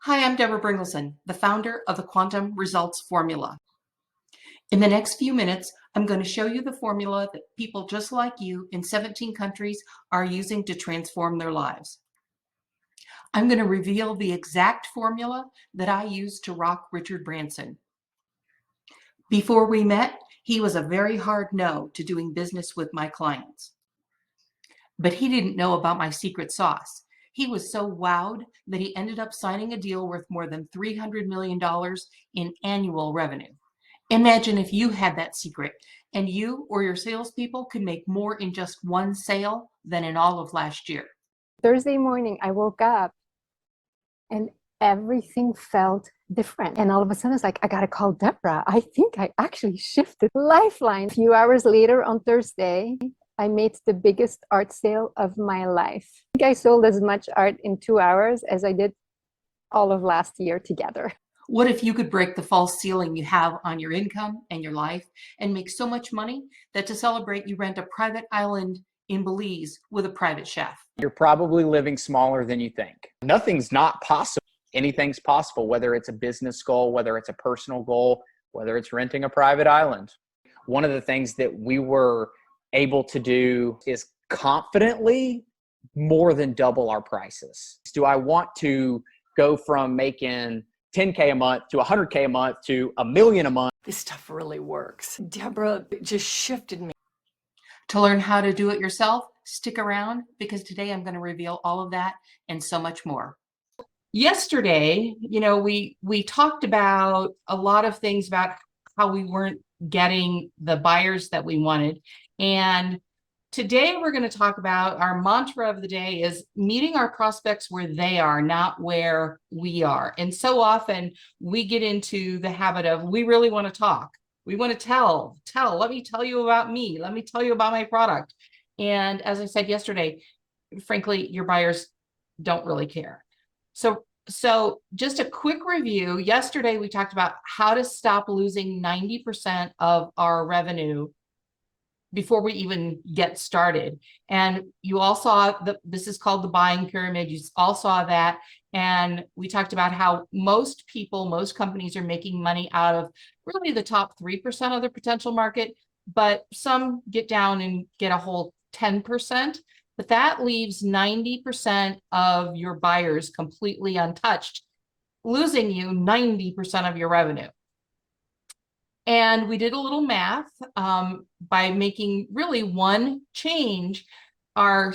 Hi, I'm Deberah Bringelson, the founder of the Quantum Results Formula. In the next few minutes, I'm going to show you the formula that people just like you in 17 countries are using to transform their lives. I'm going to reveal the exact formula that I used to rock Richard Branson. Before we met, he was a very hard no to doing business with my clients. But he didn't know about my secret sauce. He was so wowed that he ended up signing a deal worth more than $300 million in annual revenue. Imagine if you had that secret and you or your salespeople could make more in just one sale than in all of last year. Thursday morning, I woke up and everything felt different. And all of a sudden, it's like, I got to call Deborah. I think I actually shifted lifeline. A few hours later on Thursday, I made the biggest art sale of my life. I think I sold as much art in 2 hours as I did all of last year together. What if you could break the false ceiling you have on your income and your life and make so much money that to celebrate you rent a private island in Belize with a private chef? You're probably living smaller than you think. Nothing's not possible. Anything's possible, whether it's a business goal, whether it's a personal goal, whether it's renting a private island. One of the things that we were able to do is confidently more than double our prices. Do I want to go from making 10K a month to 100K a month to $1 million a month? This stuff really works. Deborah just shifted me. To learn how to do it yourself, stick around because today I'm going to reveal all of that and so much more. Yesterday, we talked about a lot of things about how we weren't getting the buyers that we wanted. And today we're going to talk about our mantra of the day is meeting our prospects where they are, not where we are. And so often we get into the habit of, we really want to talk. We want to tell, let me tell you about me. Let me tell you about my product. And as I said yesterday, frankly, your buyers don't really care. So just a quick review. Yesterday, we talked about how to stop losing 90% of our revenue before we even get started. And you all saw this is called the buying pyramid. You all saw that. And we talked about how most companies are making money out of really the top 3% of their potential market, but some get down and get a whole 10%. But that leaves 90% of your buyers completely untouched, losing you 90% of your revenue. And we did a little math by making really one change. Our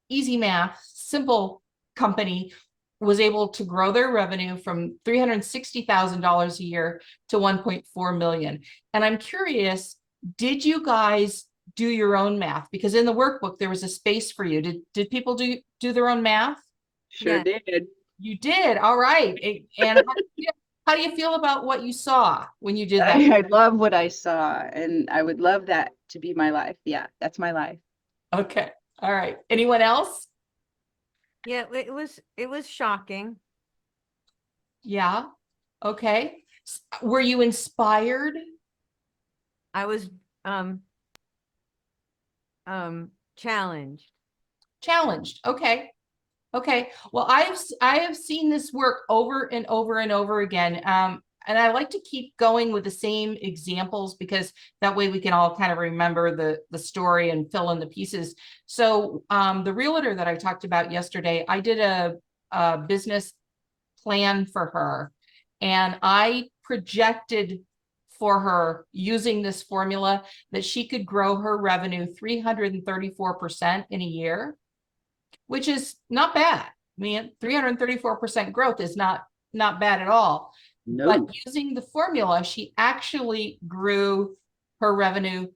easy math, simple company was able to grow their revenue from $360,000 a year to $1.4 million. And I'm curious, did you guys do your own math? Because in the workbook, there was a space for you. Did people do their own math? Sure did. You did. All right. And how do you feel about what you saw when you did that? I love what I saw, and I would love that to be my life. Yeah, that's my life. Okay. All right. Anyone else? Yeah, it was shocking. Yeah. Okay. Were you inspired? I was challenged. Challenged. Okay. Okay. Well, I have seen this work over and over and over again. And I like to keep going with the same examples because that way we can all kind of remember the story and fill in the pieces. So the realtor that I talked about yesterday, I did a business plan for her, and I projected for her using this formula that she could grow her revenue 334% in a year, which is not bad. I mean, 334% growth is not bad at all. No. But using the formula, she actually grew her revenue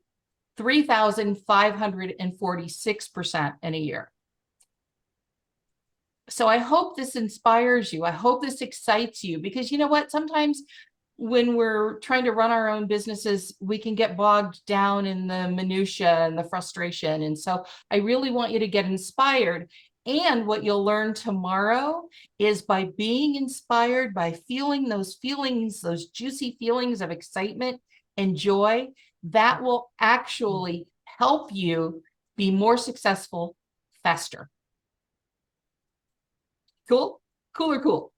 3,546% in a year. So I hope this inspires you. I hope this excites you, because you know what? Sometimes when we're trying to run our own businesses, we can get bogged down in the minutia and the frustration. And so I really want you to get inspired. And what you'll learn tomorrow is by being inspired, by feeling those juicy feelings of excitement and joy, that will actually help you be more successful faster. Cool? Cool or cool?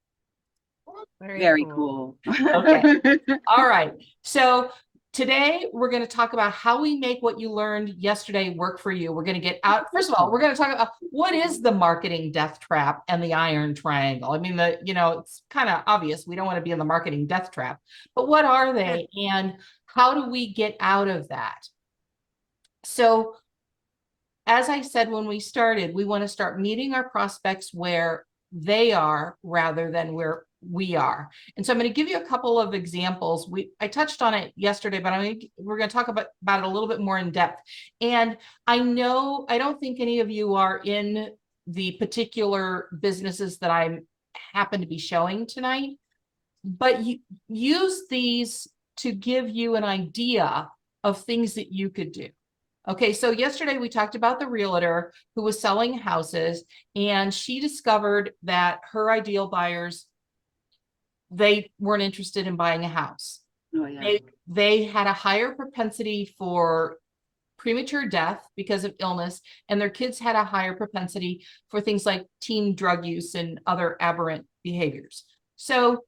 Very cool. Okay. All right. So today we're going to talk about how we make what you learned yesterday work for you. We're going to get out. First of all, we're going to talk about what is the marketing death trap and the iron triangle. I mean, it's kind of obvious. We don't want to be in the marketing death trap, but what are they and how do we get out of that? So as I said, when we started, we want to start meeting our prospects where they are rather than where we are. And so I'm going to give you a couple of examples. I touched on it yesterday, but we're going to talk about it a little bit more in depth. And I don't think any of you are in the particular businesses that I happen to be showing tonight, but you use these to give you an idea of things that you could do. Okay, so yesterday we talked about the realtor who was selling houses, and she discovered that her ideal buyers, they weren't interested in buying a house. Oh, yeah. They had a higher propensity for premature death because of illness, and their kids had a higher propensity for things like teen drug use and other aberrant behaviors. So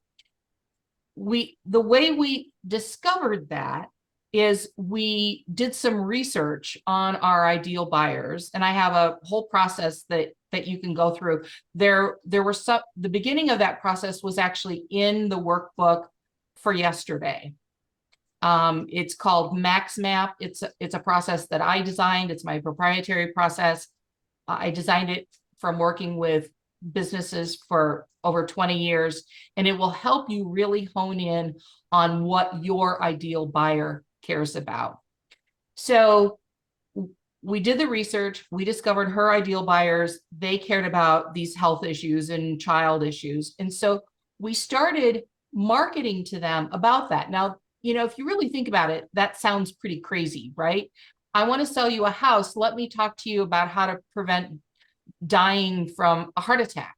the way we discovered that is we did some research on our ideal buyers, and I have a whole process that you can go through. There were some, the beginning of that process was actually in the workbook for yesterday. It's called Max Map. It's a process that I designed. It's my proprietary process. I designed it from working with businesses for over 20 years, and it will help you really hone in on what your ideal buyer cares about. So we did the research. We discovered her ideal buyers. They cared about these health issues and child issues. And so we started marketing to them about that. Now, if you really think about it, that sounds pretty crazy, right? I want to sell you a house. Let me talk to you about how to prevent dying from a heart attack.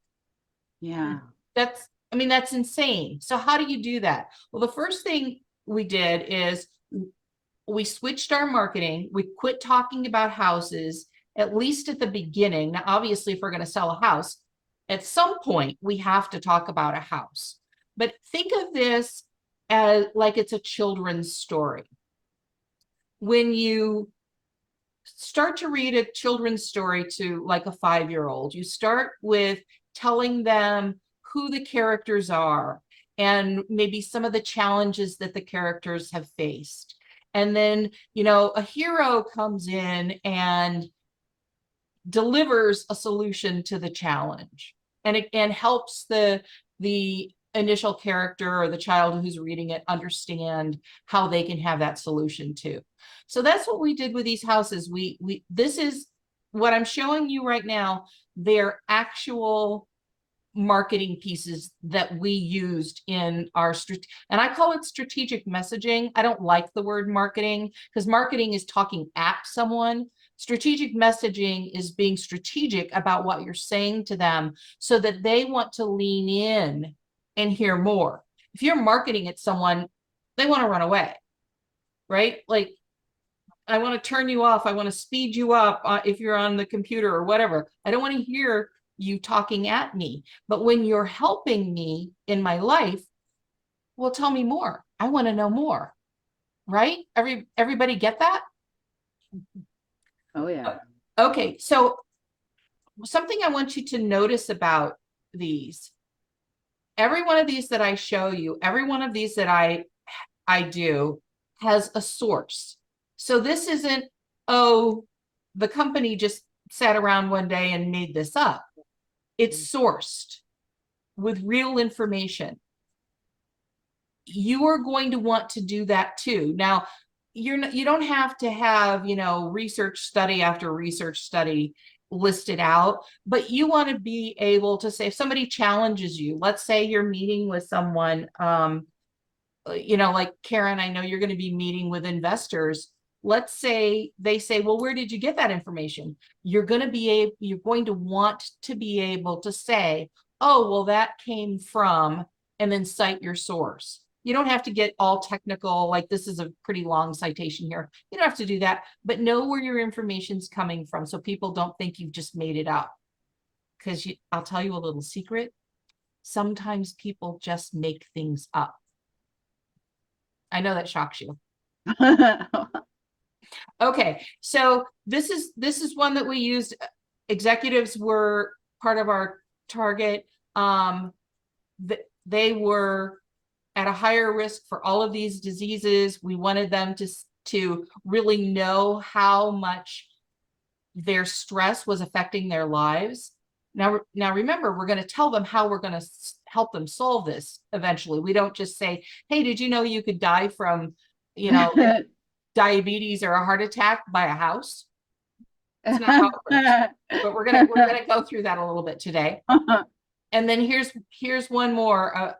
Yeah. That's insane. So how do you do that? Well, the first thing we did is we switched our marketing. We quit talking about houses, at least at the beginning. Now, obviously, if we're going to sell a house, at some point, we have to talk about a house. But think of this as like it's a children's story. When you start to read a children's story to like a 5-year-old, you start with telling them who the characters are and maybe some of the challenges that the characters have faced. And then, a hero comes in and delivers a solution to the challenge, and it helps the initial character or the child who's reading it understand how they can have that solution too. So that's what we did with these houses. This is what I'm showing you right now. They're actual marketing pieces that we used in our and I call it strategic messaging. I don't like the word marketing because marketing is talking at someone. Strategic messaging is being strategic about what you're saying to them so that they want to lean in and hear more. If you're marketing at someone, they want to run away, right? Like, I want to turn you off. I want to speed you up if you're on the computer or whatever. I don't want to hear you talking at me. But when you're helping me in my life, well, tell me more. I want to know more, right? Everybody get that? Oh, yeah. Okay, so something I want you to notice about these, every one of these that I show you, every one of these that I do has a source. So this isn't, oh, the company just sat around one day and made this up. It's sourced with real information. You are going to want to do that too. Now, you don't have to have, research study after research study listed out, but you want to be able to say, if somebody challenges you, let's say you're meeting with someone, like Karen, I know you're going to be meeting with investors. Let's say they say, well, where did you get that information? You're going to want to be able to say, oh, well, that came from, and then cite your source. You don't have to get all technical, like this is a pretty long citation here. You don't have to do that, but know where your information's coming from so people don't think you've just made it up. Because I'll tell you a little secret. Sometimes people just make things up. I know that shocks you. Okay, so this is one that we used. Executives were part of our target. They were at a higher risk for all of these diseases. We wanted them to really know how much their stress was affecting their lives. Now remember, we're going to tell them how we're going to help them solve this eventually. We don't just say, hey, did you know you could die from, diabetes or a heart attack by a house? It's not how it works. But we're gonna go through that a little bit today. And then here's one more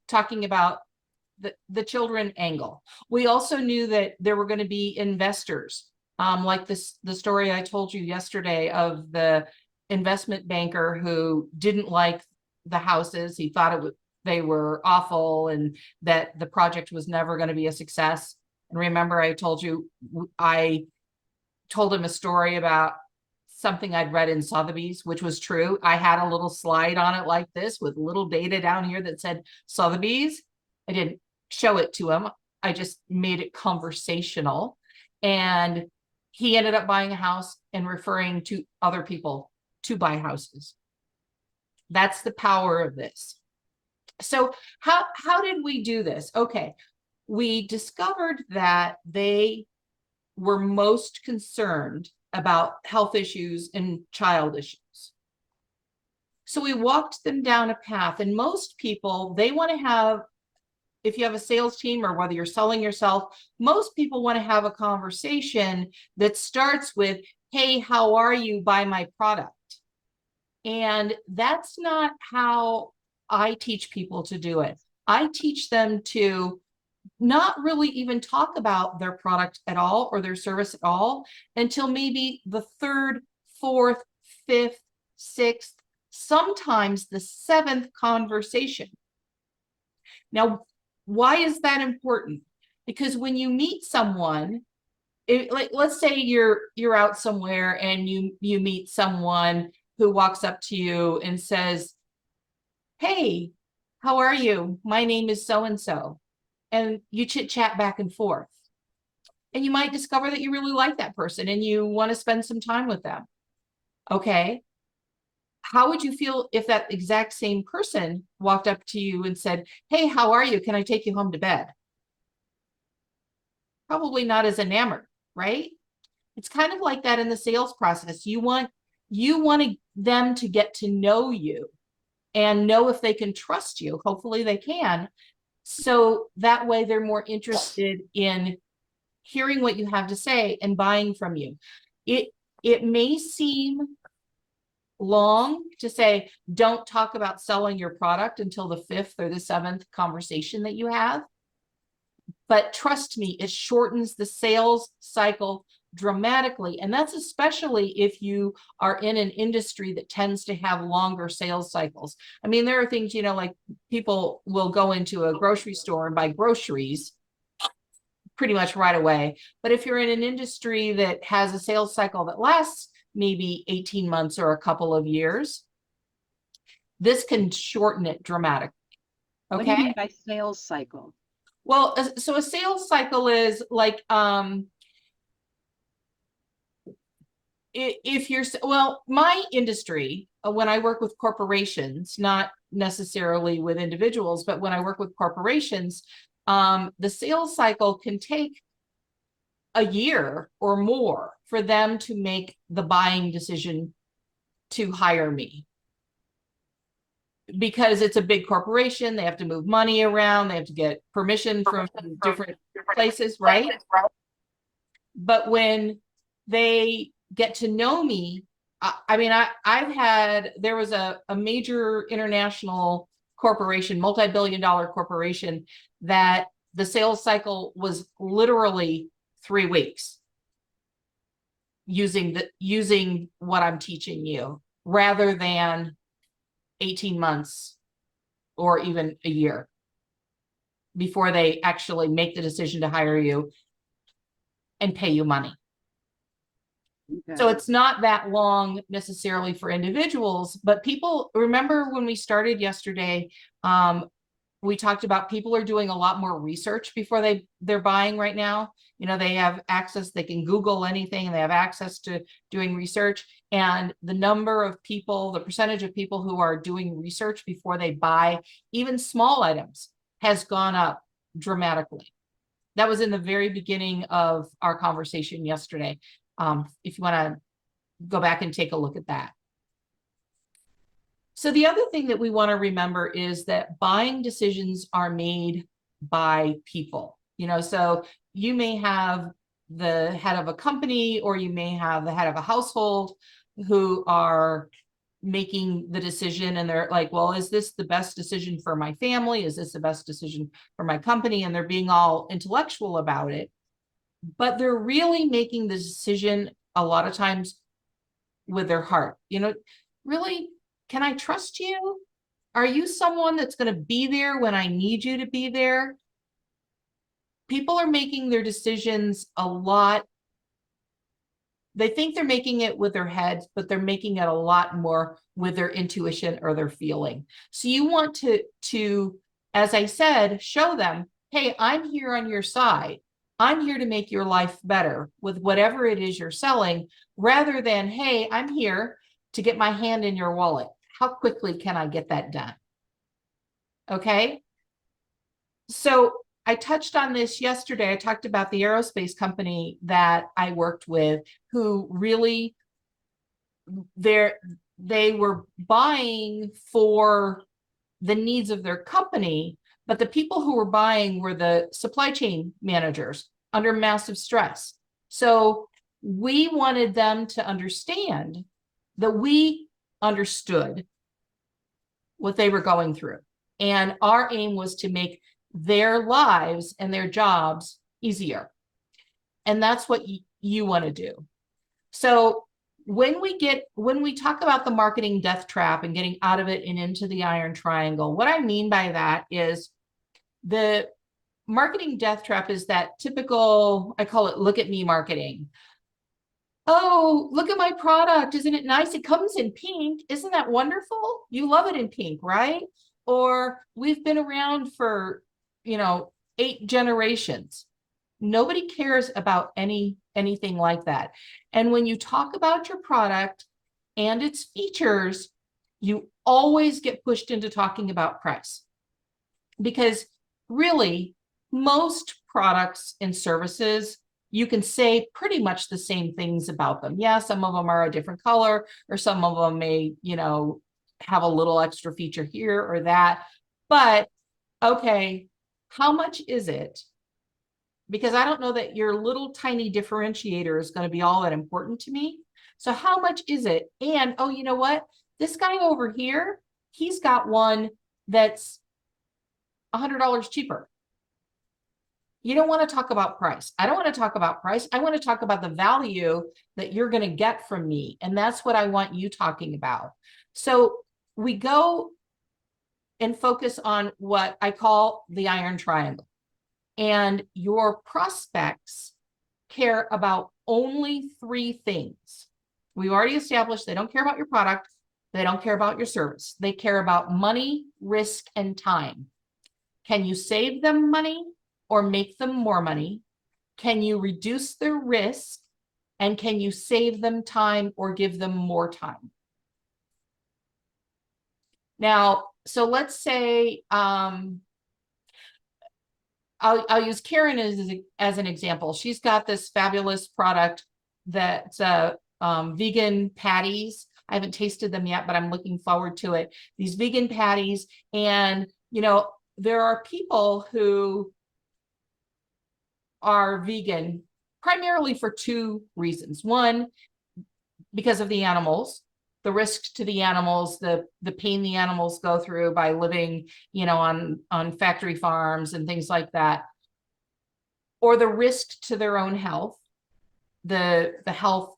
talking about the children angle. We also knew that there were going to be investors, like the story I told you yesterday of the investment banker who didn't like the houses. He thought they were awful and that the project was never going to be a success. And remember, I told you, I told him a story about something I'd read in Sotheby's, which was true. I had a little slide on it like this with little data down here that said Sotheby's. I didn't show it to him. I just made it conversational. And he ended up buying a house and referring to other people to buy houses. That's the power of this. So how did we do this? Okay, we discovered that they were most concerned about health issues and child issues. So we walked them down a path, and most people, they want to have, if you have a sales team or whether you're selling yourself, most people want to have a conversation that starts with, hey, how are you? Buy my product. And that's not how I teach people to do it. I teach them to not really even talk about their product at all or their service at all until maybe the third, fourth, fifth, sixth, sometimes the seventh conversation. Now, why is that important? Because when you meet someone, like let's say you're out somewhere and you meet someone who walks up to you and says, hey, how are you? My name is so-and-so. And you chit chat back and forth. And you might discover that you really like that person and you want to spend some time with them. Okay. How would you feel if that exact same person walked up to you and said, hey, how are you? Can I take you home to bed? Probably not as enamored, right? It's kind of like that in the sales process. You want them to get to know you and know if they can trust you. Hopefully they can. So that way they're more interested in hearing what you have to say and buying from you. It may seem long to say, don't talk about selling your product until the fifth or the seventh conversation that you have. But trust me, it shortens the sales cycle dramatically. And that's especially if you are in an industry that tends to have longer sales cycles. I mean, there are things, like people will go into a grocery store and buy groceries pretty much right away. But if you're in an industry that has a sales cycle that lasts maybe 18 months or a couple of years, this can shorten it dramatically. Okay. What do you mean by sales cycle? Well, so a sales cycle is like, if you're, well, my industry, when I work with corporations, not necessarily with individuals, but when I work with corporations, the sales cycle can take a year or more for them to make the buying decision to hire me. Because it's a big corporation, they have to move money around, they have to get permission from different places, right? But when they get to know me, there was a major international corporation, multi-billion-dollar corporation, that the sales cycle was literally 3 weeks using what I'm teaching you, rather than 18 months or even a year before they actually make the decision to hire you and pay you money. So it's not that long necessarily for individuals, but people remember when we started yesterday, we talked about people are doing a lot more research before they're buying right now. You know, they have access, they can Google anything, and they have access to doing research. And the number of people, the percentage of people who are doing research before they buy even small items has gone up dramatically. That was in the very beginning of our conversation yesterday. If you want to go back and take a look at that. So the other thing that we want to remember is that buying decisions are made by people. You know, so you may have the head of a company, or you may have the head of a household who are making the decision, and they're like, well, is this the best decision for my family? Is this the best decision for my company? And they're being all intellectual about it, but they're really making the decision a lot of times with their heart. You know, really, can I trust you? Are you someone that's going to be there when I need you to be there? People are making their decisions a lot. They think they're making it with their heads, but they're making it a lot more with their intuition or their feeling. So you want to, as I said, show them, hey, I'm here on your side. I'm here to make your life better with whatever it is you're selling, rather than, hey, I'm here to get my hand in your wallet. How quickly can I get that done? Okay. So I touched on this yesterday. I talked about the aerospace company that I worked with, who really, they were buying for the needs of their company, but the people who were buying were the supply chain managers under massive stress. So we wanted them to understand that we understood what they were going through. And our aim was to make their lives and their jobs easier. And that's what you want to do. So when we talk about the marketing death trap and getting out of it and into the iron triangle, what I mean by that is the marketing death trap is that typical, I call it look at me marketing. Oh, look at my product. Isn't it nice? It comes in pink. Isn't that wonderful? You love it in pink, right? Or we've been around for, 8 generations. Nobody cares about anything like that. And when you talk about your product and its features, you always get pushed into talking about price. Because really, most products and services, you can say pretty much the same things about them. Yeah, some of them are a different color, or some of them may, have a little extra feature here or that. But okay, how much is it? Because I don't know that your little tiny differentiator is going to be all that important to me. So how much is it? And, oh, you know what? This guy over here, he's got one that's $100 cheaper. You don't want to talk about price. I don't want to talk about price. I want to talk about the value that you're going to get from me. And that's what I want you talking about. So we go and focus on what I call the iron triangle. And your prospects care about only 3 things. We've already established they don't care about your product. They don't care about your service. They care about money, risk, and time. Can you save them money or make them more money? Can you reduce their risk? And can you save them time or give them more time? Now, so let's say, I'll use Karen as an example. She's got this fabulous product that's vegan patties. I haven't tasted them yet, but I'm looking forward to it. These vegan patties. And, there are people who are vegan primarily for 2 reasons. One, because of the animals, the risk to the animals, the pain the animals go through by living, on factory farms and things like that, or the risk to their own health, the health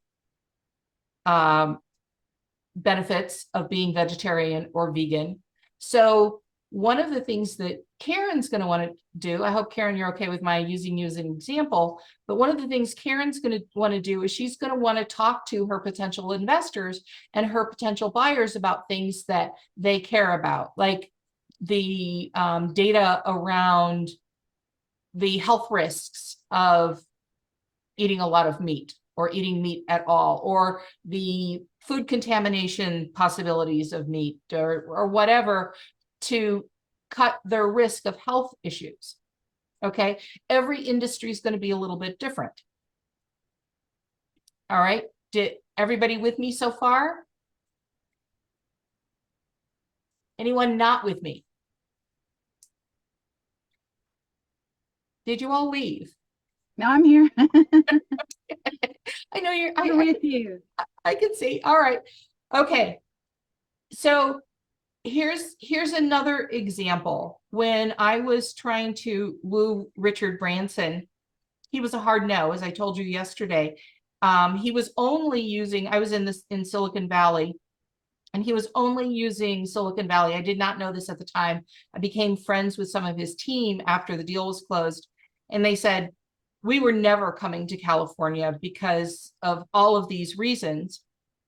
benefits of being vegetarian or vegan. So one of the things that Karen's going to want to do, I hope, Karen, you're okay with my using you as an example, but one of the things Karen's going to want to do is she's going to want to talk to her potential investors and her potential buyers about things that they care about, like the data around the health risks of eating a lot of meat or eating meat at all, or the food contamination possibilities of meat, or whatever, to cut their risk of health issues. Okay, every industry is going to be a little bit different. All right, did everybody with me so far? Anyone not with me? Did you all leave? No, I'm here. I know you're I'm with you. I can see. All right. Okay. So here's another example. When I was trying to woo Richard Branson, he was a hard no, as I told you yesterday. He was only using, I was in Silicon Valley, and he was only using Silicon Valley. I did not know this at the time. I became friends with some of his team after the deal was closed, and they said, we were never coming to California because of all of these reasons.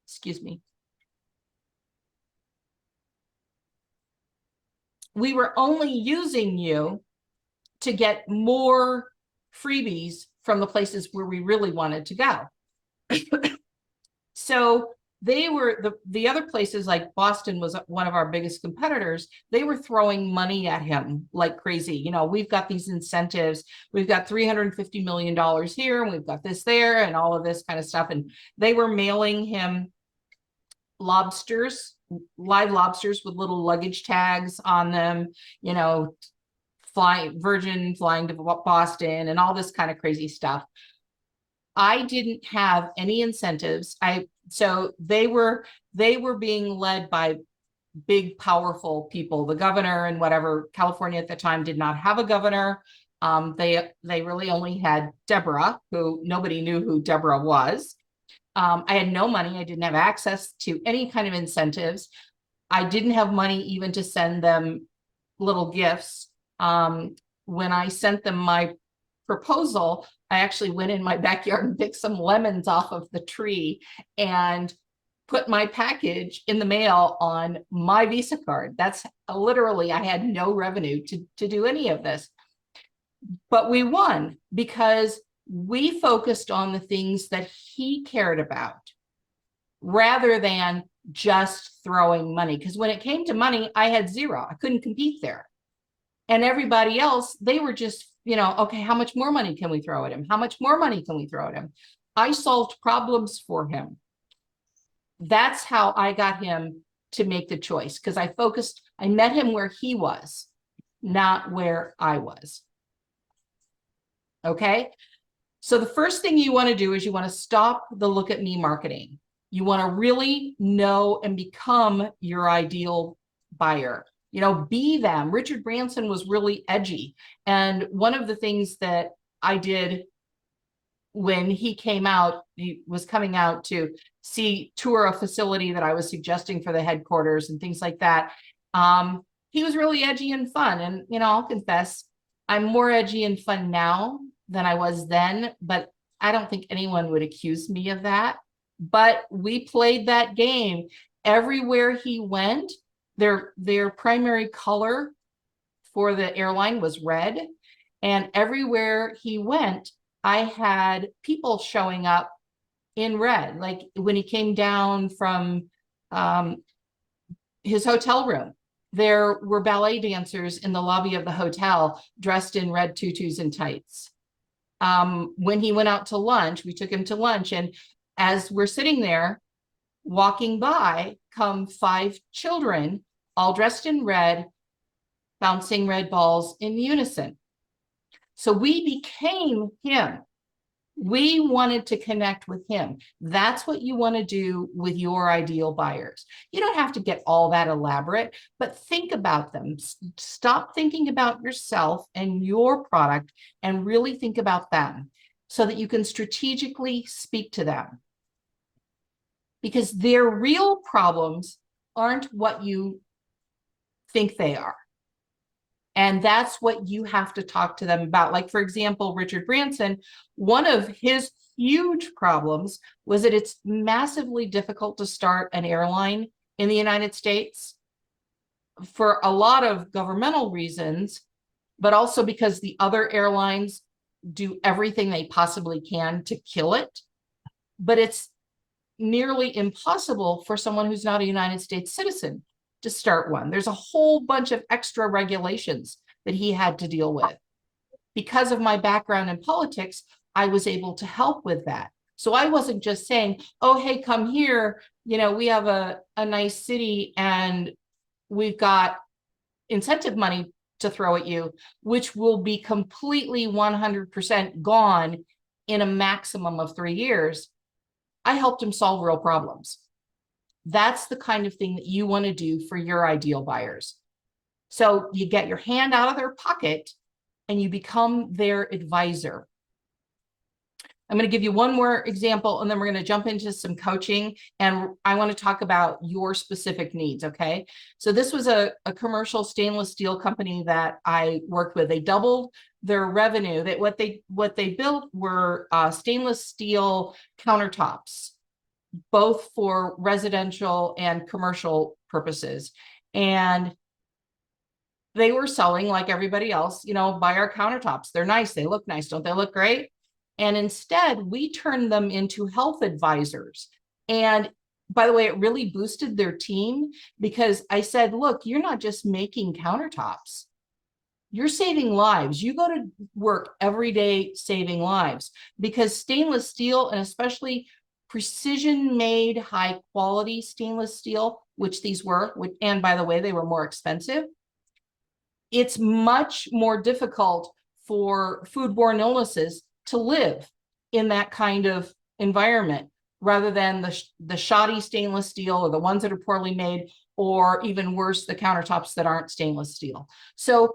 Excuse me. We were only using you to get more freebies from the places where we really wanted to go. So they were, the other places, like Boston was one of our biggest competitors, they were throwing money at him like crazy. You know, we've got these incentives, we've got $350 million here, and we've got this there, and all of this kind of stuff. And they were mailing him lobsters, live lobsters with little luggage tags on them, you know, Virgin flying to Boston and all this kind of crazy stuff. I didn't have any incentives. So they were being led by big, powerful people. The governor and whatever, California at the time did not have a governor. They really only had Deberah, who nobody knew who Deberah was. I had no money. I didn't have access to any kind of incentives. I didn't have money even to send them little gifts. When I sent them my proposal, I actually went in my backyard and picked some lemons off of the tree and put my package in the mail on my Visa card. That's literally, I had no revenue to do any of this. But we won because we focused on the things that he cared about rather than just throwing money. Because when it came to money, I had zero. I couldn't compete there. And everybody else, they were just, you know, okay, how much more money can we throw at him? How much more money can we throw at him? I solved problems for him. That's how I got him to make the choice, because I met him where he was, not where I was. Okay. So the first thing you want to do is you want to stop the look at me marketing. You want to really know and become your ideal buyer. You know, be them. Richard Branson was really edgy. And one of the things that I did when he came out, he was coming out to tour a facility that I was suggesting for the headquarters and things like that. He was really edgy and fun. And, you know, I'll confess, I'm more edgy and fun now than I was then, but I don't think anyone would accuse me of that. But we played that game. Everywhere he went, their primary color for the airline was red. And everywhere he went, I had people showing up in red. Like when he came down from his hotel room, there were ballet dancers in the lobby of the hotel dressed in red tutus and tights. When he went out to lunch, we took him to lunch, and as we're sitting there walking by, come 5 children all dressed in red, bouncing red balls in unison. So we became him. We wanted to connect with him. That's what you want to do with your ideal buyers. You don't have to get all that elaborate, but think about them. Stop thinking about yourself and your product and really think about them so that you can strategically speak to them. Because their real problems aren't what you think they are. And that's what you have to talk to them about. Like, for example, Richard Branson, one of his huge problems was that it's massively difficult to start an airline in the United States for a lot of governmental reasons, but also because the other airlines do everything they possibly can to kill it. But it's nearly impossible for someone who's not a United States citizen to start one. There's a whole bunch of extra regulations that he had to deal with. Because of my background in politics, I was able to help with that. So I wasn't just saying, oh, hey, come here. We have a nice city and we've got incentive money to throw at you, which will be completely 100% gone in a maximum of 3 years. I helped him solve real problems. That's the kind of thing that you want to do for your ideal buyers. So you get your hand out of their pocket and you become their advisor. I'm going to give you one more example, and then we're going to jump into some coaching. And I want to talk about your specific needs. Okay. So this was a commercial stainless steel company that I worked with. They doubled their revenue. That what they built were stainless steel countertops, both for residential and commercial purposes. And they were selling like everybody else, buy our countertops. They're nice. They look nice. Don't they look great? And instead, we turned them into health advisors. And by the way, it really boosted their team because I said, look, you're not just making countertops. You're saving lives. You go to work every day saving lives, because stainless steel, and especially precision made high quality stainless steel, which these were, and by the way, they were more expensive. It's much more difficult for foodborne illnesses to live in that kind of environment rather than the shoddy stainless steel or the ones that are poorly made, or even worse, the countertops that aren't stainless steel. So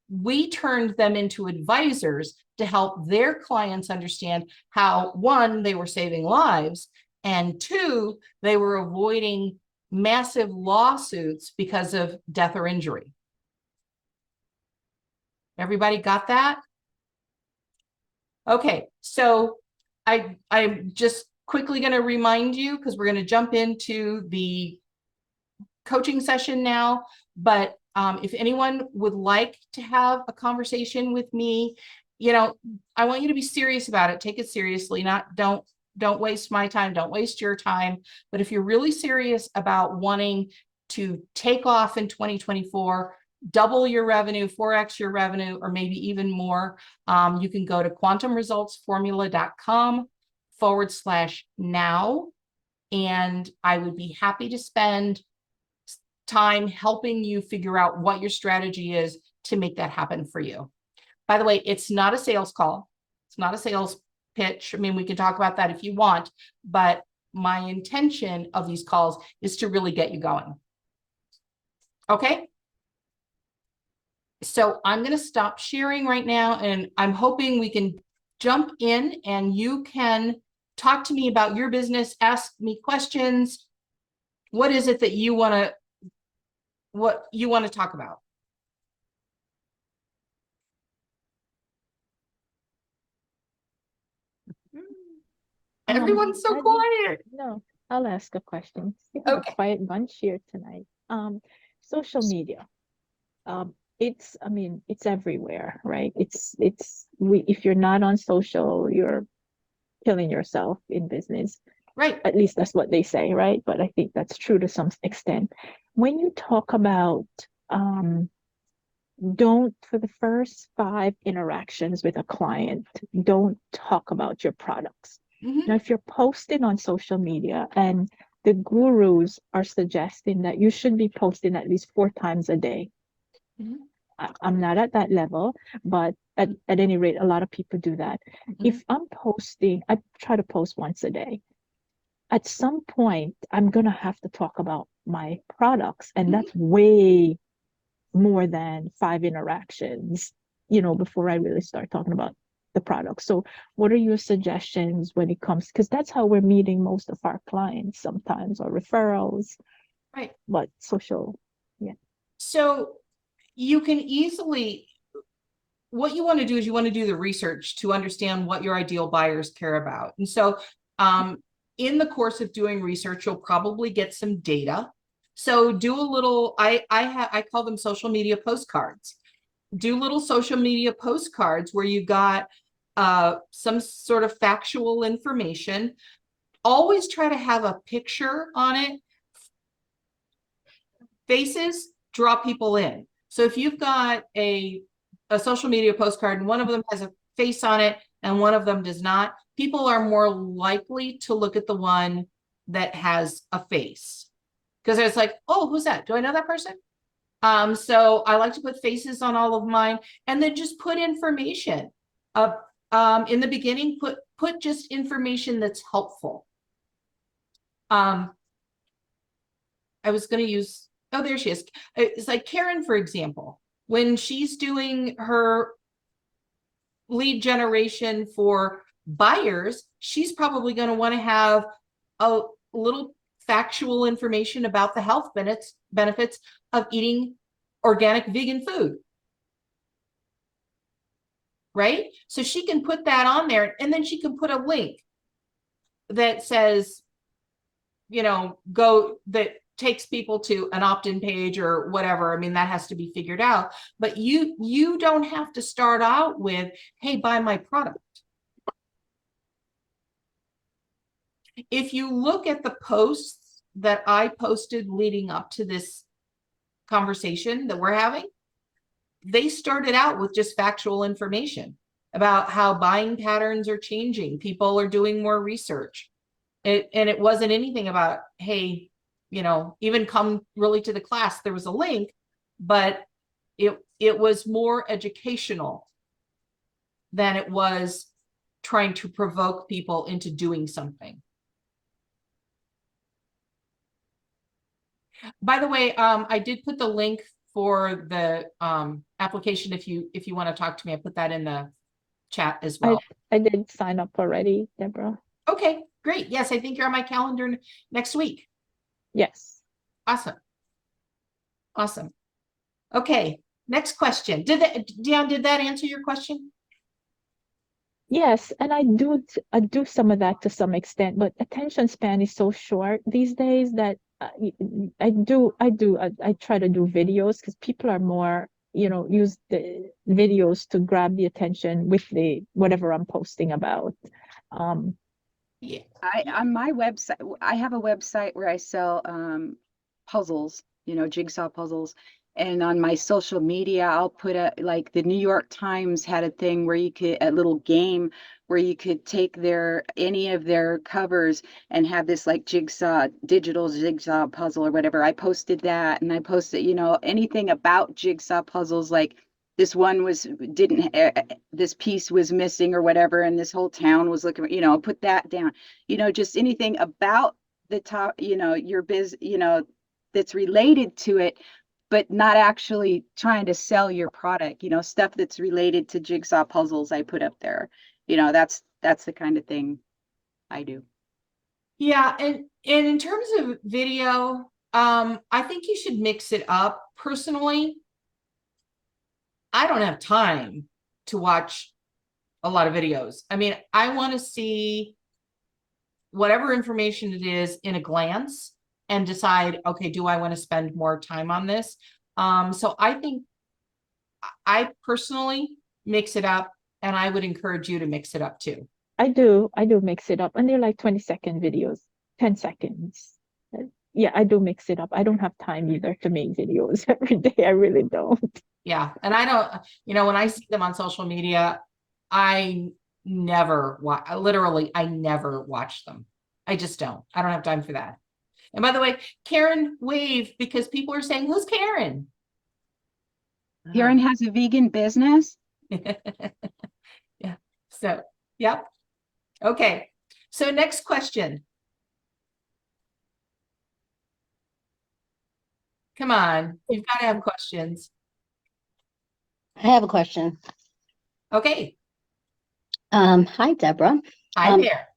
we turned them into advisors to help their clients understand how, one, they were saving lives, and two, they were avoiding massive lawsuits because of death or injury. Everybody got that? Okay, so I'm just quickly going to remind you, because we're going to jump into the coaching session now, but if anyone would like to have a conversation with me, I want you to be serious about it. Take it seriously. Don't waste my time. Don't waste your time. But if you're really serious about wanting to take off in 2024, double your revenue, 4x your revenue, or maybe even more, you can go to quantumresultsformula.com/now. And I would be happy to spend time helping you figure out what your strategy is to make that happen for you. By the way, it's not a sales call. It's not a sales pitch. I mean, we can talk about that if you want, but my intention of these calls is to really get you going. Okay? So I'm going to stop sharing right now, and I'm hoping we can jump in and you can talk to me about your business, ask me questions. What is it that you want to talk about? Everyone's so quiet. No, I'll ask a question. We have a quiet bunch here tonight. Social media. It's everywhere, right? If you're not on social, you're killing yourself in business. Right. At least that's what they say, right? But I think that's true to some extent. When you talk about for the first 5 interactions with a client, don't talk about your products. Mm-hmm. Now, if you're posting on social media and the gurus are suggesting that you should be posting at least 4 times a day. Mm-hmm. I'm not at that level, but at any rate, a lot of people do that. Mm-hmm. If I'm posting, I try to post once a day. At some point, I'm going to have to talk about my products, and that's way more than 5 interactions, before I really start talking about the product. So what are your suggestions when it comes, because that's how we're meeting most of our clients sometimes, or referrals, right? But social, yeah. So you can easily, what you want to do is you want to do the research to understand what your ideal buyers care about. And so in the course of doing research, you'll probably get some data. So do a little, I call them social media postcards. Do little social media postcards where you got some sort of factual information. Always try to have a picture on it. Faces draw people in. So if you've got a social media postcard and one of them has a face on it and one of them does not, people are more likely to look at the one that has a face. Because it's like, oh, who's that? Do I know that person? So I like to put faces on all of mine, and then just put information up in the beginning. Put just information that's helpful. I was going to use, oh, there she is. It's like Karen, for example, when she's doing her lead generation for buyers, she's probably going to want to have a little factual information about the health benefits of eating organic vegan food. Right? So she can put that on there, and then she can put a link that says, you know, that takes people to an opt-in page or whatever. I mean, that has to be figured out, but you don't have to start out with, hey, buy my product. If you look at the posts that I posted leading up to this conversation that we're having, they started out with just factual information about how buying patterns are changing. People are doing more research. And it wasn't anything about, hey, you know, even come really to the class, there was a link, but it was more educational than it was trying to provoke people into doing something. By the way, I did put the link for the application. If you want to talk to me, I put that in the chat as well. I did sign up already, Deborah. Okay, great. Yes, I think you're on my calendar next week. Yes. Awesome. Awesome. Okay, next question. Dion, did that answer your question? Yes, and I do some of that to some extent, but attention span is so short these days that I try to do videos because people are more, you know, use the videos to grab the attention with the whatever I'm posting about. Yeah. On my website, I have a website where I sell puzzles, you know, jigsaw puzzles. And on my social media, I'll put like the New York Times had a thing where a little game where you could take any of their covers and have this like digital jigsaw puzzle or whatever. I posted that, and I posted, you know, anything about jigsaw puzzles, like this one this piece was missing or whatever, and this whole town was looking, you know, put that down, you know, just anything about the top, you know, your you know, that's related to it, but not actually trying to sell your product, you know, stuff that's related to jigsaw puzzles I put up there. You know, that's the kind of thing I do. Yeah, and in terms of video, I think you should mix it up. Personally, I don't have time to watch a lot of videos. I mean, I want to see whatever information it is in a glance and decide, okay, do I want to spend more time on this? So I think I personally mix it up, and I would encourage you to mix it up too. I do mix it up, and they're like 20-second videos, 10 seconds. Yeah, I do mix it up. I don't have time either to make videos every day. I really don't. Yeah, and I don't, you know, when I see them on social media, I never watch, literally, I never watch them. I just don't. I don't have time for that. And by the way, Karen, wave, because people are saying, who's Karen? Karen has a vegan business. Yeah. So, yep. Okay. So next question. Come on. You've got to have questions. I have a question. Okay. Hi, Deborah. Hi there.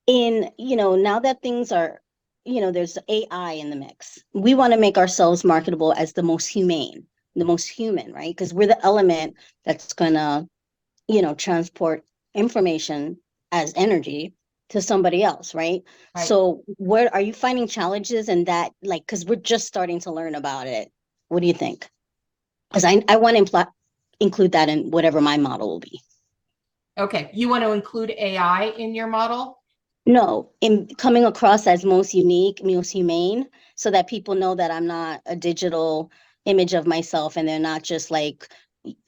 Now that things are, there's AI in the mix. We want to make ourselves marketable as the most humane. the most human, right? Because we're the element that's gonna, transport information as energy to somebody else, right? Right. So where are you finding challenges in that? Like, because we're just starting to learn about it. What do you think? Because I want to include that in whatever my model will be. Okay. You want to include AI in your model? No, in coming across as most unique, most humane, so that people know that I'm not a digital image of myself and they're not just like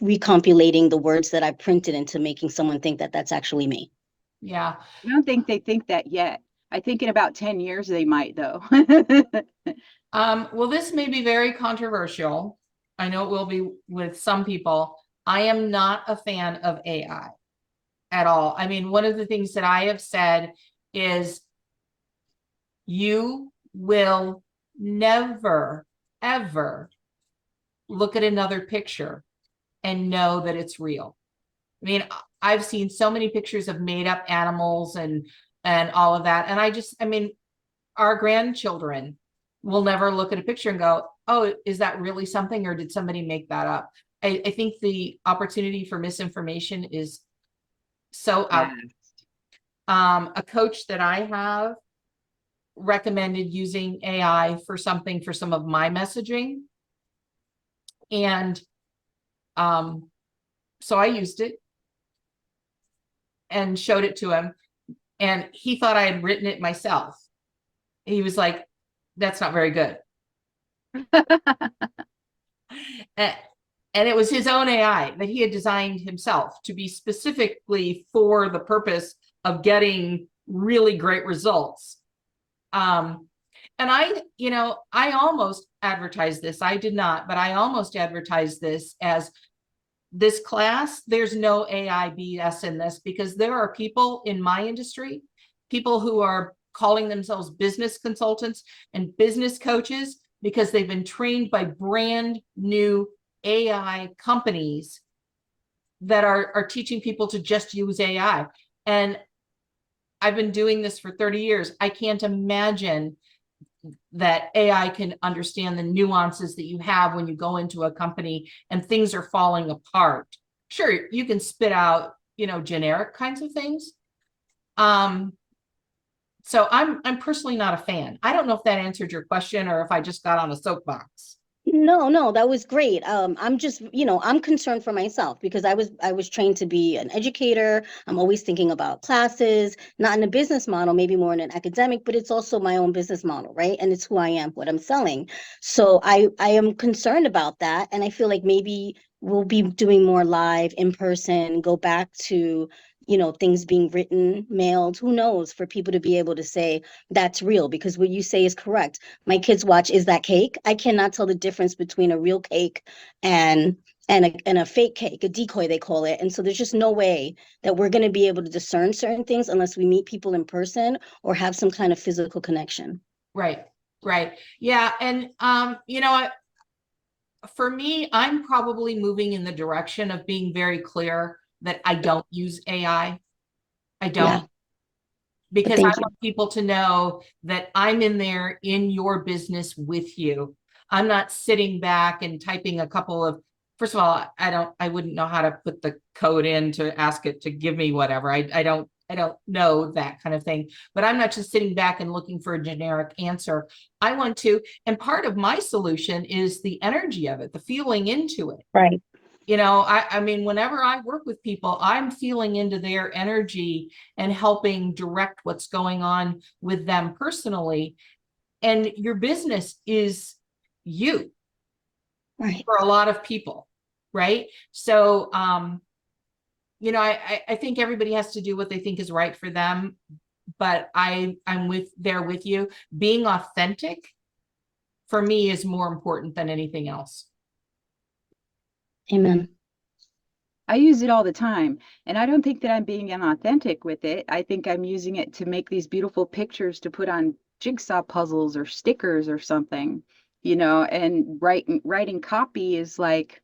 recompilating the words that I printed into making someone think that that's actually me. Yeah. I don't think they think that yet. I think in about 10 years they might, though. Well, this may be very controversial. I know it will be with some people. I am not a fan of AI at all. I mean, one of the things that I have said is you will never, ever look at another picture and know that it's real. I mean, I've seen so many pictures of made up animals and all of that. And I mean, our grandchildren will never look at a picture and go, oh, is that really something or did somebody make that up? I think the opportunity for misinformation is so out. A coach that I have recommended using AI for something for some of my messaging. And so I used it and showed it to him. And he thought I had written it myself. He was like, that's not very good. And it was his own AI that he had designed himself to be specifically for the purpose of getting really great results. And I almost advertised this. I did not, but I almost advertised this as this class. There's no AI BS in this because there are people in my industry, people who are calling themselves business consultants and business coaches because they've been trained by brand new AI companies that are teaching people to just use AI. And I've been doing this for 30 years. I can't imagine that AI can understand the nuances that you have when you go into a company and things are falling apart. Sure, you can spit out, generic kinds of things. So I'm personally not a fan. I don't know if that answered your question or if I just got on a soapbox. No, that was great. I'm just, I'm concerned for myself because I was trained to be an educator. I'm always thinking about classes, not in a business model, maybe more in an academic, but it's also my own business model, right? And it's who I am, what I'm selling. So I am concerned about that. And I feel like maybe we'll be doing more live in person, go back to, things being written, mailed, who knows, for people to be able to say that's real, because what you say is correct. My kids watch Is That Cake? I cannot tell the difference between a real cake and a fake cake, a decoy they call it. And so there's just no way that we're going to be able to discern certain things unless we meet people in person or have some kind of physical connection. Right. Yeah. And for me, I'm probably moving in the direction of being very clear that I don't use AI. I don't. Yeah. Because I Thank you. want people to know that I'm in there in your business with you. I'm not sitting back and typing a couple of, first of all, I wouldn't know how to put the code in to ask it to give me whatever. I don't know that kind of thing, but I'm not just sitting back and looking for a generic answer. I want to, and part of my solution is the energy of it, the feeling into it. Right. I mean, whenever I work with people, I'm feeling into their energy and helping direct what's going on with them personally. And your business is you Right. for a lot of people, right? So, I think everybody has to do what they think is right for them. But I'm there with you. Being authentic for me is more important than anything else. Amen. I use it all the time, and I don't think that I'm being inauthentic with it. I think I'm using it to make these beautiful pictures to put on jigsaw puzzles or stickers or something, and writing copy is like,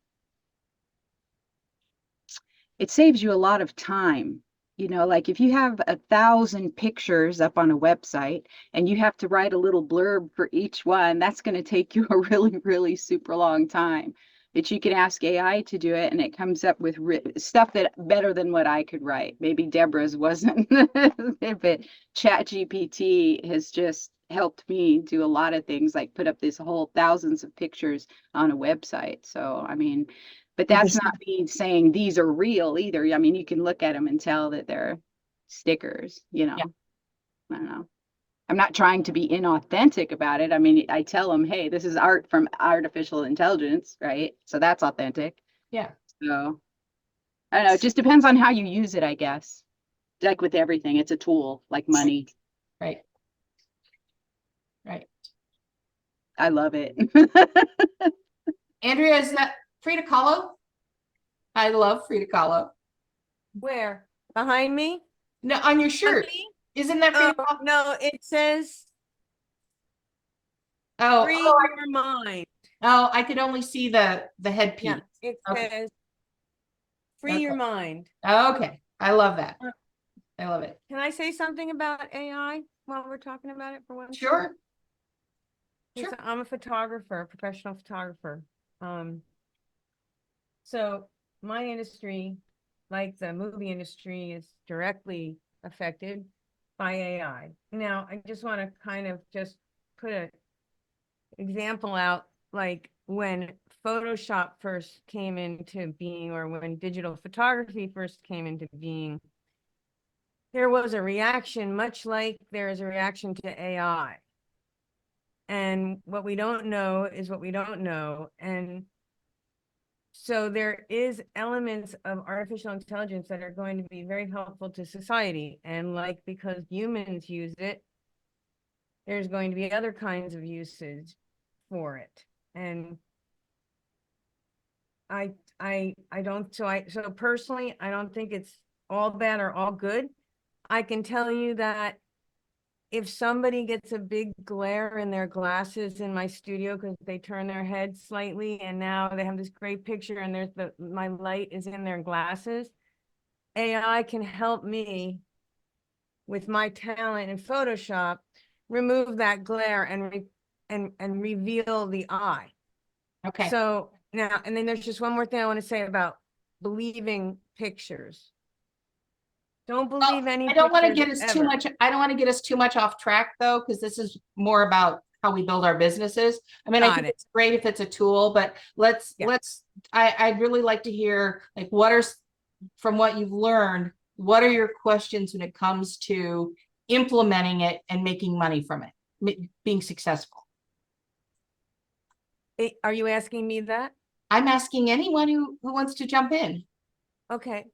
it saves you a lot of time. Like if you have 1,000 pictures up on a website and you have to write a little blurb for each one, that's going to take you a really, really super long time. that you can ask AI to do it, and it comes up with stuff that better than what I could write. Maybe Deborah's wasn't, but ChatGPT has just helped me do a lot of things, like put up this whole thousands of pictures on a website. So, I mean, but that's not me saying these are real either. I mean, you can look at them and tell that they're stickers, you know. Yeah. I don't know. I'm not trying to be inauthentic about it. I mean, I tell them, hey, this is art from artificial intelligence, right? So that's authentic. Yeah. So I don't know. It just depends on how you use it, I guess. Like with everything, it's a tool, like money. Right. Right. I love it. Andrea, is that Frida Kahlo? I love Frida Kahlo. Where? Behind me? No, on your shirt. Me? Isn't that Frida Oh, Kahlo? no, it says Oh, free oh, your mind. I could only see the headpiece. Yeah, it Okay. says free your Okay. mind. Okay. I love that. I love it. Can I say something about AI while we're talking about it for one second? Sure. Yes, Sure. I'm a photographer, a professional photographer. So my industry, like the movie industry, is directly affected by AI. Now, I just want to kind of just put an example out, like when Photoshop first came into being, or when digital photography first came into being, there was a reaction, much like there is a reaction to AI. And what we don't know is what we don't know. And so there is elements of artificial intelligence that are going to be very helpful to society. And like, because humans use it, there's going to be other kinds of usage for it. And so personally, I don't think it's all bad or all good. I can tell you that if somebody gets a big glare in their glasses in my studio because they turn their head slightly and now they have this great picture and there's my light is in their glasses, AI can help me with my talent in Photoshop remove that glare and reveal the eye. Okay. So now, and then there's just one more thing I want to say about believing pictures. Don't believe any I don't want to pictures get us too ever. much. I don't want to get us too much off track though, because this is more about how we build our businesses. I mean, I Got think it. it's great if it's a tool, but I'd really like to hear, like, from what you've learned, what are your questions when it comes to implementing it and making money from it, being successful? Are you asking me that? I'm asking anyone who wants to jump in. Okay.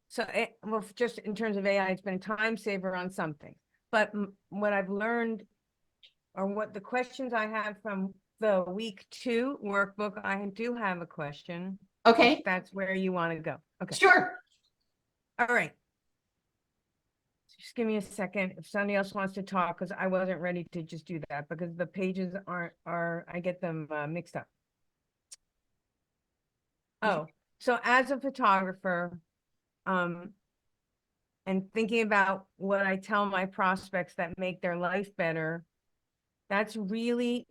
So, well, just in terms of AI, it's been a time saver on something. But what I've learned, or what the questions I have from the week 2 workbook, I do have a question. Okay. If that's where you want to go. Okay. Sure. All right. Just give me a second if somebody else wants to talk, because I wasn't ready to just do that because the pages I get them mixed up. Oh, so as a photographer, and thinking about what I tell my prospects that make their life better, that's really,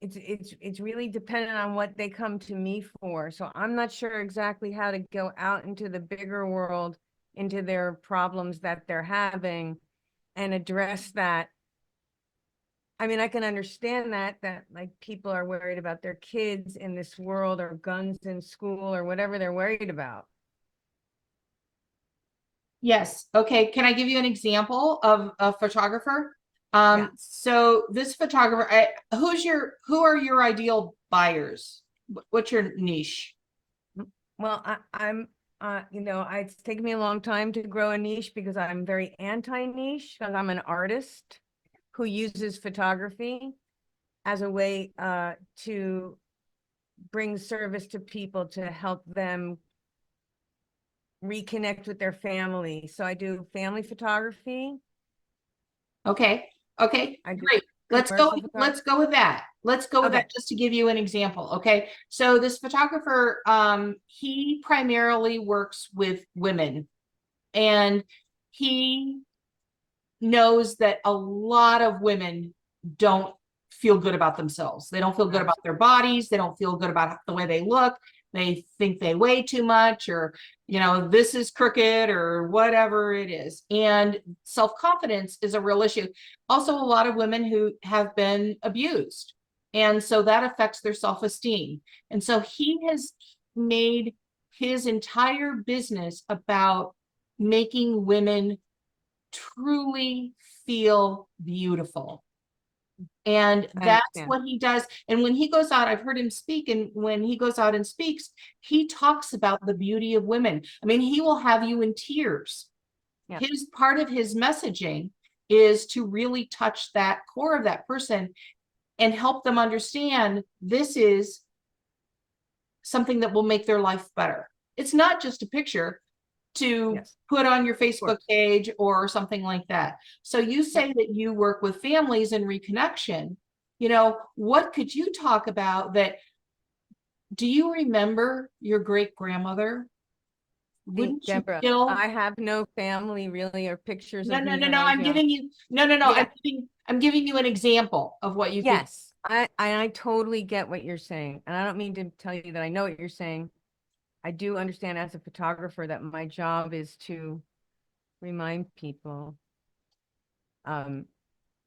it's really dependent on what they come to me for. So I'm not sure exactly how to go out into the bigger world, into their problems that they're having and address that. I mean, I can understand that like people are worried about their kids in this world, or guns in school, or whatever they're worried about. Yes. Okay. Can I give you an example of a photographer? Yeah. So this photographer, who are your ideal buyers? What's your niche? Well, I'm it's taken me a long time to grow a niche because I'm very anti-niche, because I'm an artist who uses photography as a way to bring service to people, to help them reconnect with their family. So I do family photography. Okay. Okay. I do Great. Let's go with that. Let's go with Okay. that just to give you an example. Okay. So this photographer, he primarily works with women, and he knows that a lot of women don't feel good about themselves. They don't feel good about their bodies. They don't feel good about the way they look. They think they weigh too much, or, you know, this is crooked or whatever it is. And self-confidence is a real issue. Also, a lot of women who have been abused. And so that affects their self-esteem. And so he has made his entire business about making women truly feel beautiful. And that's what he does. And when he goes out, I've heard him speak, and when he goes out and speaks, he talks about the beauty of women. I mean, he will have you in tears. Yeah. His part of his messaging is to really touch that core of that person and help them understand this is something that will make their life better. It's not just a picture to put on your Facebook page or something like that. So you say that you work with families and reconnection. You know, what could you talk about that? Do you remember your great grandmother? Wouldn't you Deborah, feel? I have no family really or pictures No, of no, me no, when no. I was I'm young. giving you no. Yeah. I'm giving you an example of what you could. Yes, I totally get what you're saying. And I don't mean to tell you that I know what you're saying. I do understand as a photographer that my job is to remind people of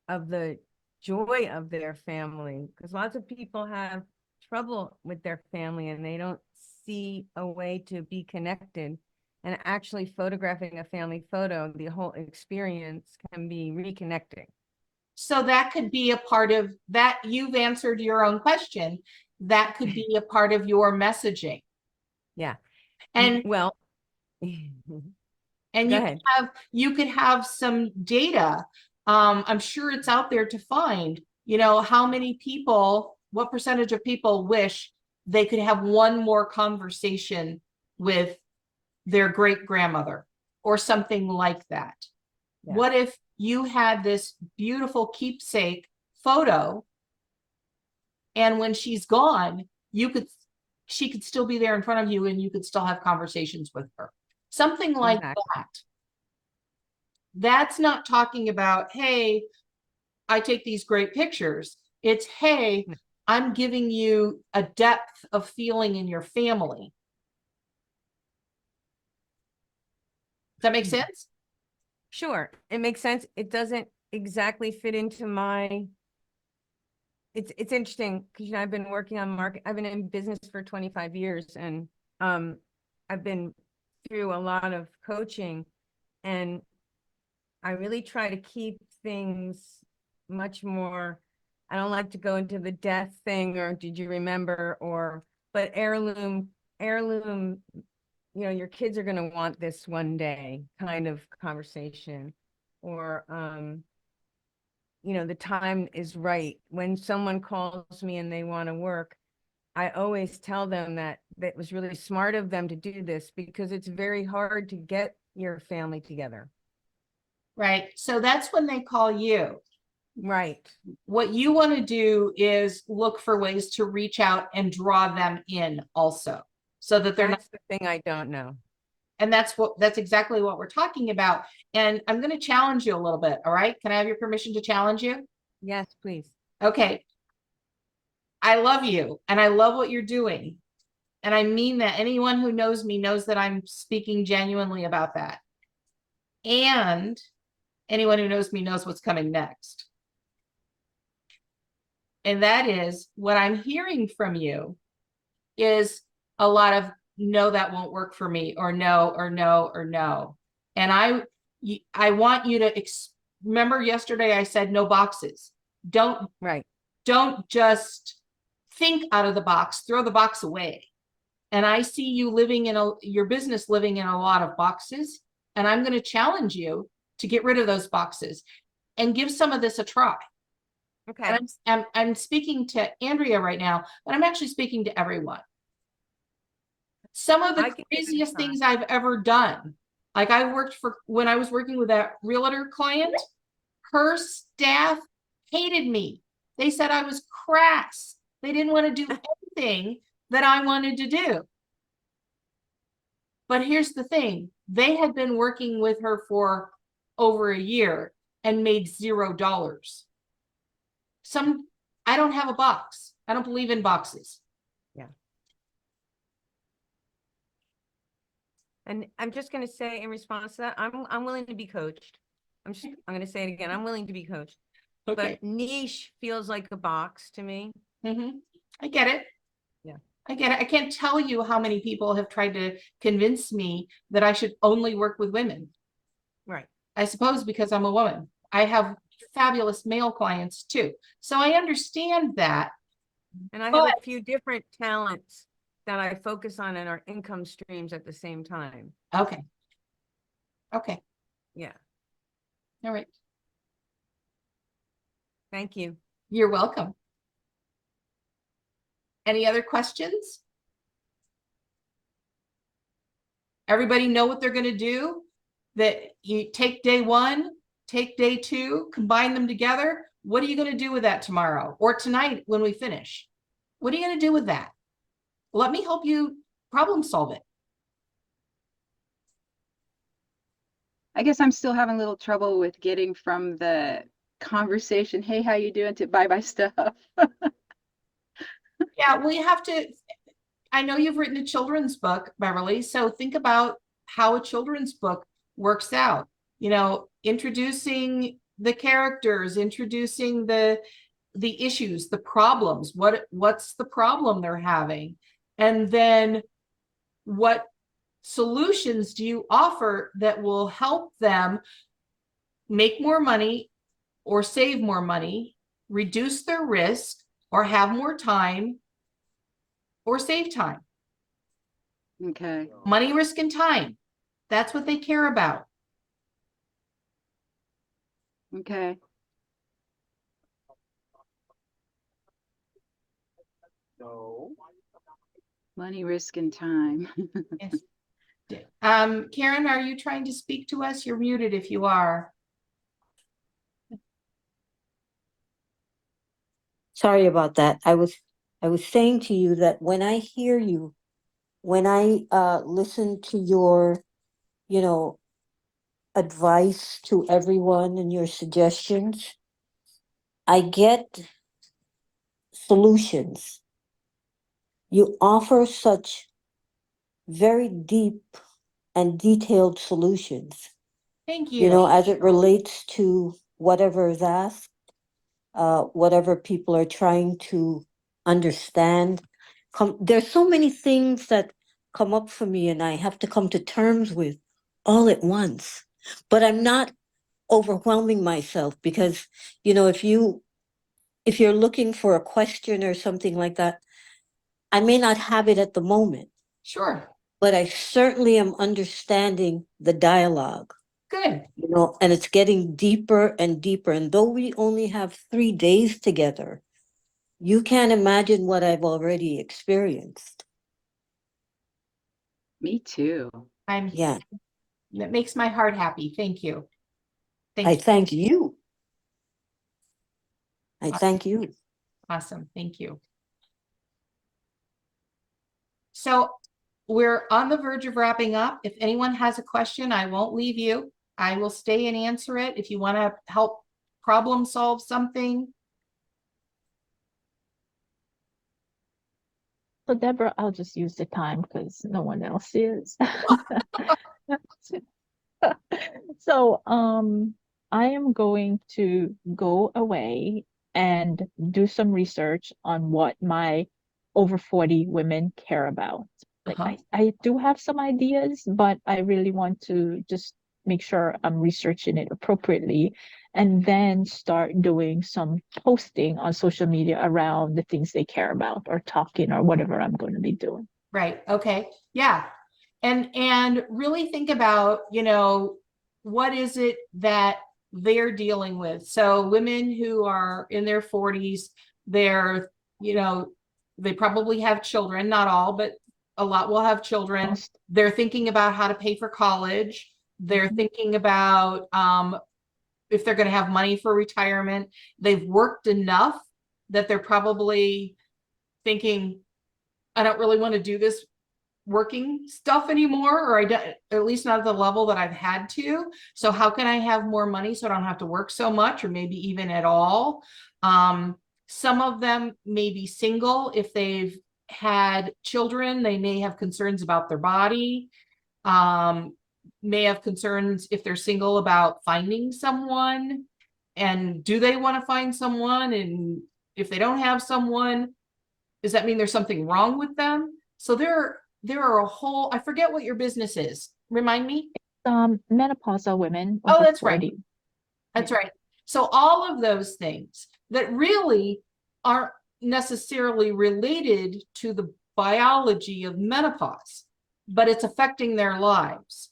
the joy of their family, because lots of people have trouble with their family and they don't see a way to be connected. And actually photographing a family photo, the whole experience can be reconnecting. So that could be a part of that. You've answered your own question. That could be a part of your messaging. Yeah. And well, and Go ahead. you could have some data. I'm sure it's out there to find, you know, how many people, what percentage of people wish they could have one more conversation with their great grandmother or something like that. Yeah. What if you had this beautiful keepsake photo, and when she's gone, she could still be there in front of you and you could still have conversations with her. Something like that. That's not talking about, hey, I take these great pictures. It's, hey, I'm giving you a depth of feeling in your family. Does that make sense? Sure, it makes sense. It doesn't exactly fit into my. It's interesting because, you know, I've been working on market. I've been in business for 25 years, and I've been through a lot of coaching, and I really try to keep things much more. I don't like to go into the death thing or did you remember, but heirloom, you know, your kids are going to want this one day kind of conversation, or you know, the time is right. When someone calls me and they want to work, I always tell them that it was really smart of them to do this because it's very hard to get your family together. Right. So that's when they call you. Right. What you want to do is look for ways to reach out and draw them in also, so that they're That's the thing I don't know. And that's exactly what we're talking about. And I'm going to challenge you a little bit. All right. Can I have your permission to challenge you? Yes, please. Okay. I love you and I love what you're doing. And I mean that. Anyone who knows me knows that I'm speaking genuinely about that. And anyone who knows me knows what's coming next. And that is, what I'm hearing from you is a lot of no, that won't work for me, or no, or no, or no. And I want you to remember yesterday I said no boxes. Don't just think out of the box, throw the box away. And I see you living in your business living in a lot of boxes. And I'm going to challenge you to get rid of those boxes and give some of this a try. Okay. And I'm speaking to Andrea right now, but I'm actually speaking to everyone. Some of the craziest things I've ever done, like when I was working with that realtor client, her staff hated me. They said I was crass. They didn't want to do anything that I wanted to do. But here's the thing. They had been working with her for over a year and made $0. I don't have a box. I don't believe in boxes. And I'm just going to say in response to that, I'm willing to be coached. I'm going to say it again. I'm willing to be coached. Okay. But niche feels like a box to me. I get it. Yeah. I get it. I can't tell you how many people have tried to convince me that I should only work with women. Right. I suppose because I'm a woman. I have fabulous male clients too. So I understand that. And I have a few different talents that I focus on in our income streams at the same time. Okay. Okay. Yeah. All right. Thank you. You're welcome. Any other questions? Everybody know what they're going to do? That you take day one, take day two, combine them together. What are you going to do with that tomorrow or tonight when we finish? What are you going to do with that? Let me help you problem solve it. I guess I'm still having a little trouble with getting from the conversation, hey, how you doing, to buy my stuff. Yeah, we have to, I know you've written a children's book, Beverly, so think about how a children's book works out. You know, introducing the characters, introducing the issues, the problems, what's the problem they're having, and then what solutions do you offer that will help them make more money or save more money, reduce their risk, or have more time or save time. Okay. Money, risk, and time. That's what they care about. Okay. Money, risk, and time. Yes. Karen, are you trying to speak to us? You're muted if you are. Sorry about that. I was saying to you that when I hear you, when I listen to your, advice to everyone and your suggestions, I get solutions. You offer such very deep and detailed solutions, Thank you. as it relates to whatever is asked, whatever people are trying to understand. There's so many things that come up for me and I have to come to terms with all at once. But I'm not overwhelming myself because, if you're looking for a question or something like that, I may not have it at the moment, Sure. but I certainly am understanding the dialogue. Good. And it's getting deeper and deeper. And though we only have 3 days together, you can't imagine what I've already experienced. Me too. Yeah. That makes my heart happy. Thank you. Thank I you. thank you. I thank you. Awesome. Thank you. So we're on the verge of wrapping up. If anyone has a question, I won't leave you. I will stay and answer it. If you want to help problem solve something. So Deborah, I'll just use the time because no one else is. So I am going to go away and do some research on what my over 40 women care about. Like I do have some ideas, but I really want to just make sure I'm researching it appropriately and then start doing some posting on social media around the things they care about or talking or whatever I'm going to be doing. Right. Okay. Yeah. And really think about, what is it that they're dealing with? So women who are in their 40s, they're, they probably have children, not all, but a lot will have children. Most. They're thinking about how to pay for college. They're thinking about if they're going to have money for retirement. They've worked enough that they're probably thinking, I don't really want to do this working stuff anymore, or at least not at the level that I've had to. So how can I have more money so I don't have to work so much, or maybe even at all? Some of them may be single. If they've had children, they may have concerns about their body, may have concerns if they're single about finding someone. And do they want to find someone? And if they don't have someone, does that mean there's something wrong with them? So there are a whole, I forget what your business is. Remind me. Menopausal women Oh, over that's 40. right. That's right. So all of those things that really aren't necessarily related to the biology of menopause, but it's affecting their lives.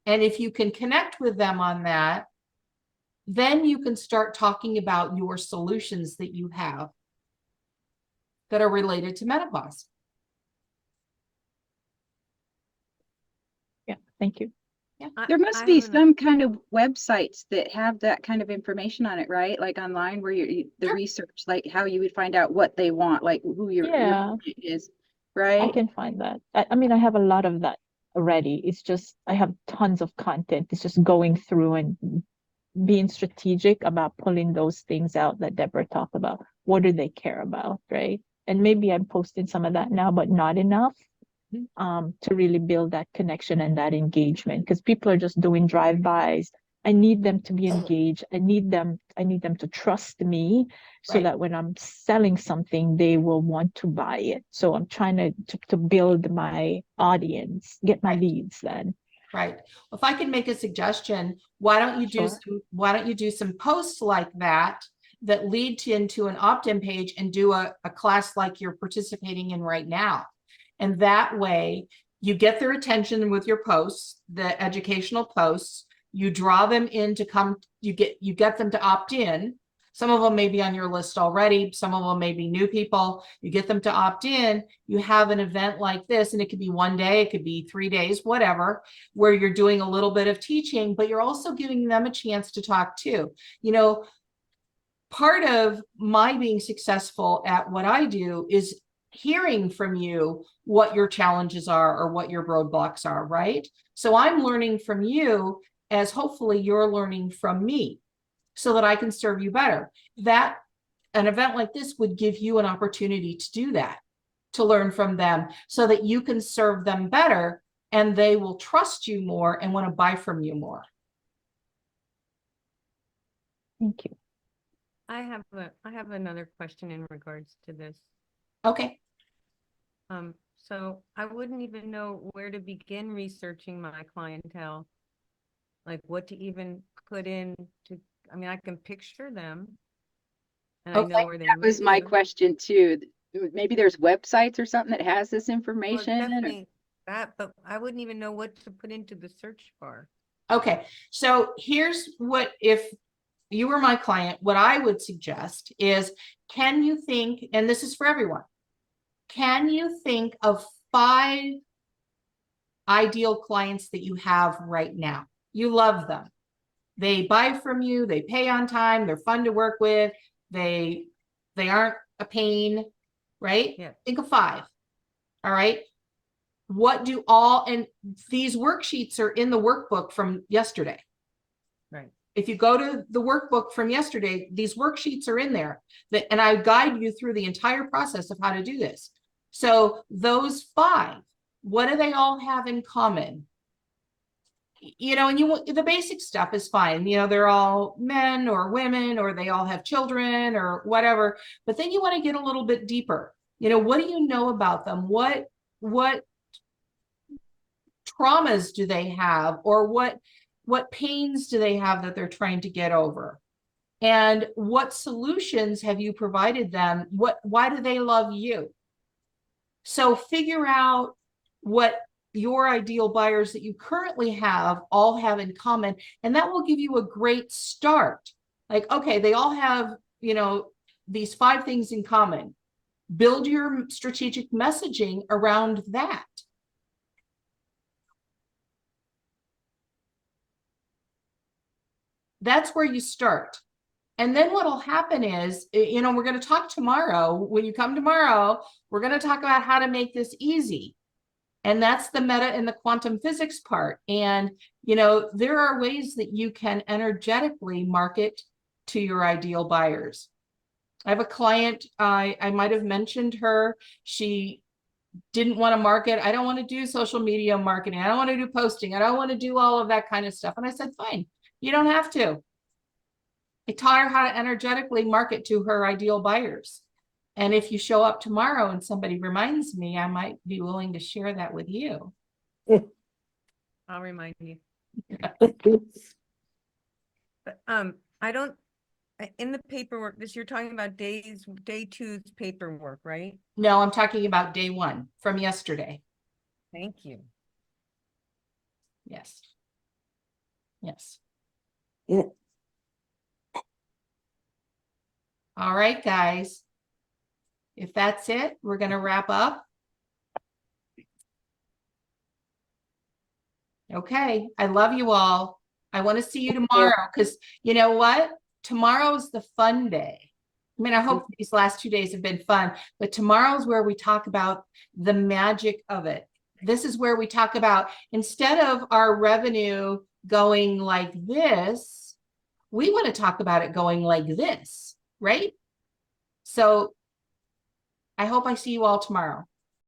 And if you can connect with them on that, then you can start talking about your solutions that you have that are related to menopause. Yeah, thank you. Yeah. There must be some kind of websites that have that kind of information on it, right? Like online where the Sure. research, like how you would find out what they want, like who your client is, right? I can find that. I mean, I have a lot of that already. It's just, I have tons of content. It's just going through and being strategic about pulling those things out that Deborah talked about. What do they care about, right? And maybe I'm posting some of that now, but not enough to really build that connection and that engagement, because people are just doing drive-bys. I need them to be engaged. I need them to trust me so Right. that when I'm selling something, they will want to buy it. So I'm trying to build my audience, get my leads then. Right. Well, if I could make a suggestion, why don't you do some posts like that lead into an opt-in page and do a class like you're participating in right now. And that way you get their attention with your posts, the educational posts, you draw them in to come, you get them to opt in. Some of them may be on your list already. Some of them may be new people. You get them to opt in. You have an event like this, and it could be one day, it could be 3 days, whatever, where you're doing a little bit of teaching, but you're also giving them a chance to talk too. You know, part of my being successful at what I do is hearing from you what your challenges are or what your roadblocks are, right? So I'm learning from you as hopefully you're learning from me so that I can serve you better. That an event like this would give you an opportunity to do that, to learn from them so that you can serve them better and they will trust you more and want to buy from you more. Thank you. I have another question in regards to this. Okay. So I wouldn't even know where to begin researching my clientele, like what to even put in to, I mean, I can picture them and I know where they That was my live. question too. Maybe there's websites or something that has this Well, information. definitely that, but I wouldn't even know what to put into the search bar. Okay. So here's what, if you were my client, what I would suggest is, can you think, and this is for everyone, can you think of 5 ideal clients that you have right now? You love them. They buy from you, they pay on time, they're fun to work with, they aren't a pain, right? Yeah. Think of 5. All right. What do all, and these worksheets are in the workbook from yesterday. Right. If you go to the workbook from yesterday, these worksheets are in there and I guide you through the entire process of how to do this. So those 5, what do they all have in common? You know, and the basic stuff is fine. You know, they're all men or women, or they all have children or whatever, but then you want to get a little bit deeper. You know, what do you know about them? What traumas do they have, or what pains do they have that they're trying to get over? And what solutions have you provided them? Why do they love you? So figure out what your ideal buyers that you currently have all have in common, and that will give you a great start. Like, okay, they all have, you know, these 5 things in common. Build your strategic messaging around that. That's where you start. And then what'll happen is, you know, we're going to talk tomorrow. When you come tomorrow, we're going to talk about how to make this easy. And that's the meta and the quantum physics part. And, you know, there are ways that you can energetically market to your ideal buyers. I have a client, I might have mentioned her. She didn't want to market. I don't want to do social media marketing. I don't want to do posting. I don't want to do all of that kind of stuff. And I said, fine, you don't have to. I taught her how to energetically market to her ideal buyers. And if you show up tomorrow and somebody reminds me, I might be willing to share that with you. I'll remind you. But I don't, in the paperwork, this you're talking about day two's paperwork, right? No, I'm talking about day one from yesterday. Thank you. Yes. Yes. Yeah. All right, guys. If that's it, we're going to wrap up. Okay. I love you all. I want to see you tomorrow because you know what? Tomorrow's the fun day. I mean, I hope these last 2 days have been fun, but tomorrow's where we talk about the magic of it. This is where we talk about, instead of our revenue going like this, we want to talk about it going like this, right? So I hope I see you all tomorrow.